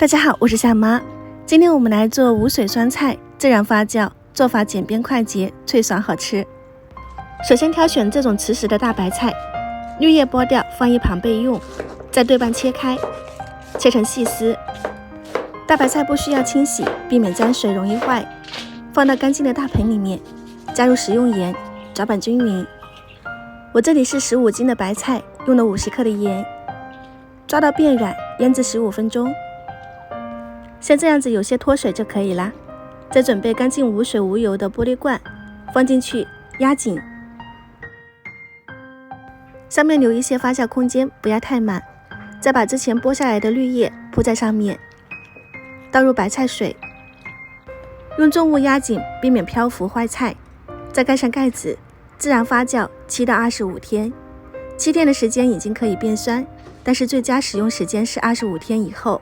大家好，我是夏妈。今天我们来做无水酸菜，自然发酵，做法简便快捷，脆爽好吃。首先挑选这种瓷实的大白菜，绿叶剥掉放一旁备用，再对半切开，切成细丝。大白菜不需要清洗，避免沾水容易坏。放到干净的大盆里面，加入食用盐，搅拌均匀。我这里是15斤的白菜，用了50克的盐，抓到变软，腌制15分钟。像这样子有些脱水就可以啦。再准备干净无水无油的玻璃罐，放进去压紧，上面留一些发酵空间，不要太满。再把之前剥下来的绿叶铺在上面，倒入白菜水，用重物压紧，避免漂浮坏菜。再盖上盖子，自然发酵7到25天。7天的时间已经可以变酸，但是最佳使用时间是25天以后。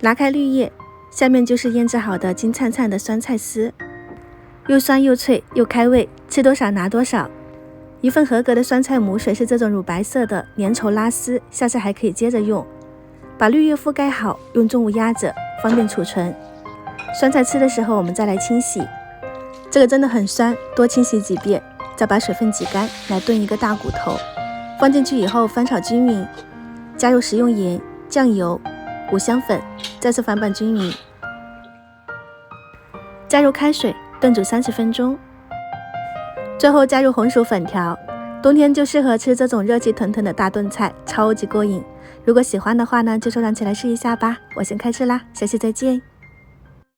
拿开绿叶，下面就是腌制好的金灿灿的酸菜丝，又酸又脆又开胃，吃多少拿多少。一份合格的酸菜母水是这种乳白色的粘稠拉丝，下次还可以接着用。把绿叶覆盖好，用重物压着，方便储存。酸菜吃的时候我们再来清洗，这个真的很酸，多清洗几遍，再把水分挤干，来炖一个大骨头。放进去以后翻炒均匀，加入食用盐、酱油、五香粉，再次翻拌均匀，加入开水炖煮30分钟，最后加入红薯粉条。冬天就适合吃这种热气腾腾的大炖菜，超级过瘾。如果喜欢的话呢，就收藏起来试一下吧。我先开吃啦，下期再见。